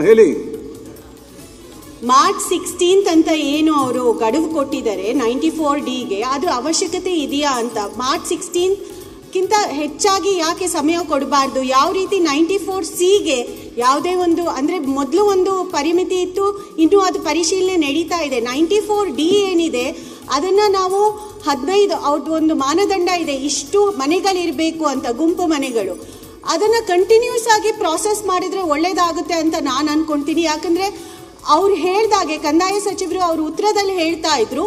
ಹೇಳಿ. ಮಾರ್ಚ್ 16 ಅಂತ ಏನು ಅವರು ಗಡುವು ಕೊಟ್ಟಿದ್ದಾರೆ 94Dಗೆ, ಅದು ಅವಶ್ಯಕತೆ ಇದೆಯಾ ಅಂತ. ಮಾರ್ಚ್ 16ಕ್ಕಿಂತ ಹೆಚ್ಚಾಗಿ ಯಾಕೆ ಸಮಯ ಕೊಡಬಾರ್ದು? ಯಾವ ರೀತಿ 94Cಗೆ ಯಾವುದೇ ಒಂದು ಅಂದರೆ ಮೊದಲು ಒಂದು ಪರಿಮಿತಿ ಇತ್ತು, ಇನ್ನೂ ಅದು ಪರಿಶೀಲನೆ ನಡೀತಾ ಇದೆ. 94D ಏನಿದೆ ಅದನ್ನು ನಾವು 15 ಅವ್ರದ್ದು ಒಂದು ಮಾನದಂಡ ಇದೆ, ಇಷ್ಟು ಮನೆಗಳಿರಬೇಕು ಅಂತ, ಗುಂಪು ಮನೆಗಳು. ಅದನ್ನು ಕಂಟಿನ್ಯೂಸ್ ಆಗಿ ಪ್ರಾಸೆಸ್ ಮಾಡಿದರೆ ಒಳ್ಳೆಯದಾಗುತ್ತೆ ಅಂತ ನಾನು ಅಂದ್ಕೊಳ್ತೀನಿ. ಯಾಕಂದರೆ ಅವ್ರು ಹೇಳ್ದಾಗೆ ಕಂದಾಯ ಸಚಿವರು ಅವ್ರ ಉತ್ತರದಲ್ಲಿ ಹೇಳ್ತಾ ಇದ್ರು,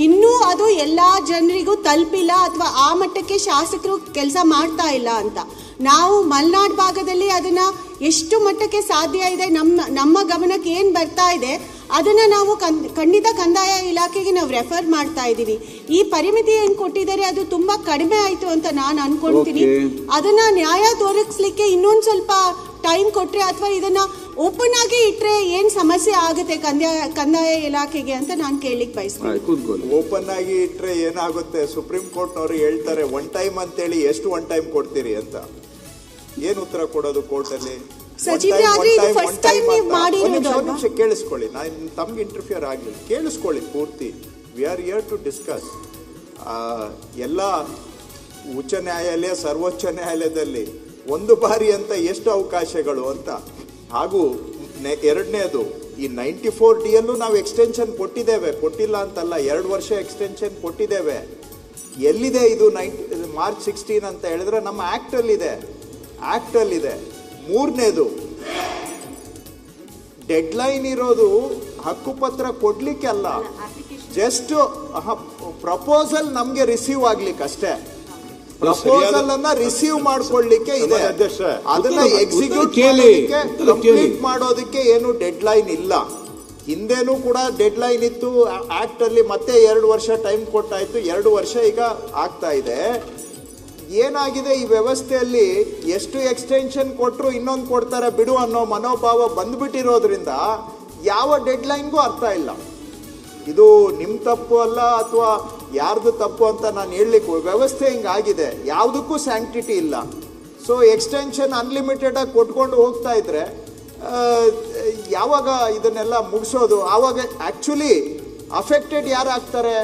ಇನ್ನೂ ಅದು ಎಲ್ಲ ಜನರಿಗೂ ತಲುಪಿಲ್ಲ ಅಥವಾ ಆ ಮಟ್ಟಕ್ಕೆ ಶಾಸಕರು ಕೆಲಸ ಮಾಡ್ತಾ ಇಲ್ಲ ಅಂತ. ನಾವು ಮಲೆನಾಡು ಭಾಗದಲ್ಲಿ ಅದನ್ನು ಎಷ್ಟು ಮಟ್ಟಕ್ಕೆ ಸಾಧ್ಯ ಇದೆ, ನಮ್ಮ ಗಮನಕ್ಕೆ ಏನು ಬರ್ತಾ ಇದೆ ಅದನ್ನು ನಾವು ಖಂಡಿತ ಕಂದಾಯ ಇಲಾಖೆಗೆ ನಾವು ರೆಫರ್ ಮಾಡ್ತಾ ಇದ್ದೀವಿ. ಈ ಪರಿಮಿತಿ ಏನು ಕೊಟ್ಟಿದ್ದಾರೆ ಅದು ತುಂಬ ಕಡಿಮೆ ಆಯಿತು ಅಂತ ನಾನು ಅನ್ಕೊಳ್ತೀನಿ. ಅದನ್ನು ನ್ಯಾಯ ತೋರಿಸ್ಲಿಕ್ಕೆ ಇನ್ನೊಂದು ಸ್ವಲ್ಪ ಟೈಮ್ ಕೊಟ್ಟರೆ ಅಥವಾ ಇದನ್ನು ಓಪನ್ ಆಗಿ ಇಟ್ಟರೆ ಏನು ಸಮಸ್ಯೆ ಆಗುತ್ತೆ ಕಂದಾಯ ಇಲಾಖೆಗೆ ಅಂತ ನಾನು ಕೇಳಲಿಕ್ಕೆ ಬಯಸ್ತೀನಿ. ಓಪನ್ ಆಗಿ ಇಟ್ಟರೆ ಏನಾಗುತ್ತೆ? ಸುಪ್ರೀಂ ಕೋರ್ಟ್ನವರು ಹೇಳ್ತಾರೆ ಒನ್ ಟೈಮ್ ಅಂತೇಳಿ, ಎಷ್ಟು ಒನ್ ಟೈಮ್ ಕೊಡ್ತೀರಿ ಅಂತ ಏನು ಉತ್ತರ ಕೊಡೋದು ಕೋರ್ಟಲ್ಲಿ? ಕೇಳಿಸ್ಕೊಳ್ಳಿ, ನಾನು ತಮ್ಗೆ ಇಂಟರ್ಫಿಯರ್ ಆಗಲಿಲ್ಲ, ಕೇಳಿಸ್ಕೊಳ್ಳಿ ಪೂರ್ತಿ. We are here to discuss. ಎಲ್ಲ ಉಚ್ಚ ನ್ಯಾಯಾಲಯ, ಸರ್ವೋಚ್ಚ ನ್ಯಾಯಾಲಯದಲ್ಲಿ ಒಂದು ಬಾರಿ ಅಂತ ಎಷ್ಟು ಅವಕಾಶಗಳು ಅಂತ. ಹಾಗೂ ಎರಡನೇದು, ಈ 94Dಯಲ್ಲೂ ನಾವು ಎಕ್ಸ್ಟೆನ್ಷನ್ ಕೊಟ್ಟಿದ್ದೇವೆ, ಕೊಟ್ಟಿಲ್ಲ ಅಂತಲ್ಲ, 2 ವರ್ಷ ಎಕ್ಸ್ಟೆನ್ಷನ್ ಕೊಟ್ಟಿದ್ದೇವೆ. ಎಲ್ಲಿದೆ ಇದು ಮಾರ್ಚ್ 16 ಅಂತ ಹೇಳಿದ್ರೆ ನಮ್ಮ ಆ್ಯಕ್ಟಲ್ಲಿದೆ. ಮೂರನೇದು, ಡೆಡ್ಲೈನ್ ಇರೋದು ಹಕ್ಕುಪತ್ರ ಕೊಡ್ಲಿಕ್ಕೆ ಅಲ್ಲ, ಜಸ್ಟ್ ಪ್ರಪೋಸಲ್ ನಮಗೆ ರಿಸೀವ್ ಆಗ್ಲಿಕ್ಕೆ ಅಷ್ಟೇ. ಪ್ರಪೋಸಲ್ ಅನ್ನ ರಿಸೀವ್ ಮಾಡ್ಕೊಳ್ಳಿಕ್ಕೆ ಇದೆ, ಅದನ್ನ ಎಕ್ಸಿಕ್ಯೂಟ್ ಕಂಪ್ಲೀಟ್ ಮಾಡೋದಕ್ಕೆ ಏನು ಡೆಡ್ಲೈನ್ ಇಲ್ಲ. ಹಿಂದೆನೂ ಕೂಡ ಡೆಡ್ಲೈನ್ ಇತ್ತು ಆಕ್ಟ್ ಅಲ್ಲಿ, ಮತ್ತೆ 2 ವರ್ಷ ಟೈಮ್ ಕೊಟ್ಟಾಯ್ತು, 2 ವರ್ಷ ಈಗ ಆಗ್ತಾ ಇದೆ. ಏನಾಗಿದೆ ಈ ವ್ಯವಸ್ಥೆಯಲ್ಲಿ, ಎಷ್ಟು ಎಕ್ಸ್ಟೆನ್ಷನ್ ಕೊಟ್ಟರು ಇನ್ನೊಂದು ಕೊಡ್ತಾರೆ ಬಿಡು ಅನ್ನೋ ಮನೋಭಾವ ಬಂದ್ಬಿಟ್ಟಿರೋದ್ರಿಂದ ಯಾವ ಡೆಡ್ಲೈನ್ಗೂ ಅರ್ಥ ಇಲ್ಲ. ಇದು ನಿಮ್ಮ ತಪ್ಪು ಅಲ್ಲ ಅಥವಾ ಯಾರ್ದು ತಪ್ಪು ಅಂತ ನಾನು ಹೇಳಲಿಕ್ಕೆ, ವ್ಯವಸ್ಥೆ ಹಿಂಗಾಗಿದೆ, ಯಾವುದಕ್ಕೂ ಸ್ಯಾಂಕ್ಟಿಟಿ ಇಲ್ಲ. ಸೊ ಎಕ್ಸ್ಟೆನ್ಷನ್ ಅನ್ಲಿಮಿಟೆಡ್ ಆಗಿ ಕೊಟ್ಕೊಂಡು ಹೋಗ್ತಾ ಇದ್ರೆ ಯಾವಾಗ ಇದನ್ನೆಲ್ಲ ಮುಗಿಸೋದು? ಆವಾಗ ಆ್ಯಕ್ಚುಲಿ ಅಫೆಕ್ಟೆಡ್ ಯಾರಾಗ್ತಾರೆ?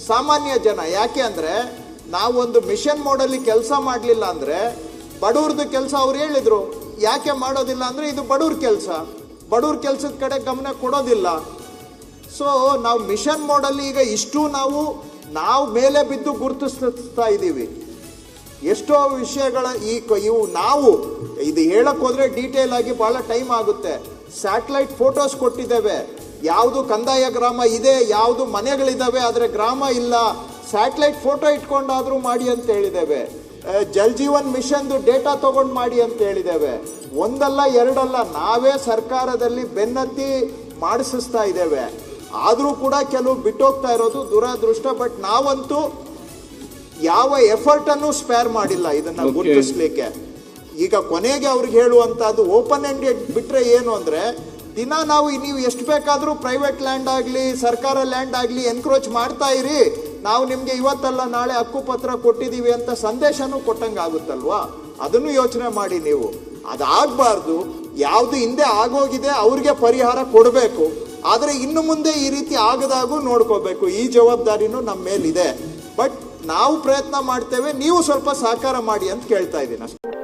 ಸಾಮಾನ್ಯ ಜನ. ಯಾಕೆ ಅಂದರೆ ನಾವೊಂದು ಮಿಷನ್ ಮೋಡಲ್ಲಿ ಕೆಲಸ ಮಾಡಲಿಲ್ಲ ಅಂದರೆ ಬಡವ್ರದ್ದು ಕೆಲಸ ಅವ್ರು ಹೇಳಿದರು, ಯಾಕೆ ಮಾಡೋದಿಲ್ಲ ಅಂದರೆ ಇದು ಬಡವ್ರ ಕೆಲಸದ ಕಡೆ ಗಮನ ಕೊಡೋದಿಲ್ಲ. ಸೊ ನಾವು ಮಿಷನ್ ಮೋಡಲ್ಲಿ ಈಗ ಇಷ್ಟು ನಾವು ಮೇಲೆ ಬಿದ್ದು ಗುರುತಿಸ್ತಾ ಇದ್ದೀವಿ. ಎಷ್ಟೋ ವಿಷಯಗಳ ಇವು ನಾವು ಇದು ಹೇಳಕ್ಕೆ ಹೋದರೆ ಡೀಟೇಲ್ ಆಗಿ ಭಾಳ ಟೈಮ್ ಆಗುತ್ತೆ. ಸ್ಯಾಟಲೈಟ್ ಫೋಟೋಸ್ ಕೊಟ್ಟಿದ್ದೇವೆ, ಯಾವುದು ಕಂದಾಯ ಗ್ರಾಮ ಇದೆ, ಯಾವುದು ಮನೆಗಳಿದ್ದಾವೆ ಆದರೆ ಗ್ರಾಮ ಇಲ್ಲ, ಸ್ಯಾಟಲೈಟ್ ಫೋಟೋ ಇಟ್ಕೊಂಡಾದರೂ ಮಾಡಿ ಅಂತ ಹೇಳಿದ್ದೇವೆ. ಜಲ್ ಜೀವನ್ ಮಿಷನ್ದು ಡೇಟಾ ತೊಗೊಂಡು ಮಾಡಿ ಅಂತ ಹೇಳಿದ್ದೇವೆ. ಒಂದಲ್ಲ ಎರಡಲ್ಲ, ನಾವೇ ಸರ್ಕಾರದಲ್ಲಿ ಬೆನ್ನತ್ತಿ ಮಾಡಿಸ್ತಾ ಇದ್ದೇವೆ. ಆದರೂ ಕೂಡ ಕೆಲವು ಬಿಟ್ಟೋಗ್ತಾ ಇರೋದು ದುರಾದೃಷ್ಟ. ಬಟ್ ನಾವಂತೂ ಯಾವ ಎಫರ್ಟನ್ನು ಸ್ಪೇರ್ ಮಾಡಿಲ್ಲ ಇದನ್ನು ಗುರುತಿಸ್ಲಿಕ್ಕೆ. ಈಗ ಕೊನೆಗೆ ಅವ್ರಿಗೆ ಹೇಳುವಂಥದ್ದು ಓಪನ್ ಎಂಡೆಡ್ ಬಿಟ್ಟರೆ ಏನು ಅಂದರೆ, ದಿನ ನೀವು ಎಷ್ಟು ಬೇಕಾದರೂ ಪ್ರೈವೇಟ್ ಲ್ಯಾಂಡ್ ಆಗಲಿ ಸರ್ಕಾರ ಲ್ಯಾಂಡ್ ಆಗಲಿ ಎನ್ಕ್ರೋಚ್ ಮಾಡ್ತಾ ಇರಿ, ನಾವು ನಿಮಗೆ ಇವತ್ತಲ್ಲ ನಾಳೆ ಹಕ್ಕುಪತ್ರ ಕೊಟ್ಟಿದ್ದೀವಿ ಅಂತ ಸಂದೇಶನೂ ಕೊಟ್ಟಂಗೆ ಆಗುತ್ತಲ್ವಾ? ಅದನ್ನು ಯೋಚನೆ ಮಾಡಿ ನೀವು. ಅದಾಗಬಾರ್ದು. ಯಾವುದು ಹಿಂದೆ ಆಗೋಗಿದೆ ಅವ್ರಿಗೆ ಪರಿಹಾರ ಕೊಡಬೇಕು, ಆದರೆ ಇನ್ನು ಮುಂದೆ ಈ ರೀತಿ ಆಗದಾಗೂ ನೋಡ್ಕೋಬೇಕು. ಈ ಜವಾಬ್ದಾರಿನೂ ನಮ್ಮ ಮೇಲಿದೆ. ಬಟ್ ನಾವು ಪ್ರಯತ್ನ ಮಾಡ್ತೇವೆ, ನೀವು ಸ್ವಲ್ಪ ಸಹಕಾರ ಮಾಡಿ ಅಂತ ಕೇಳ್ತಾ ಇದ್ದೀನಿ ಅಷ್ಟೇ.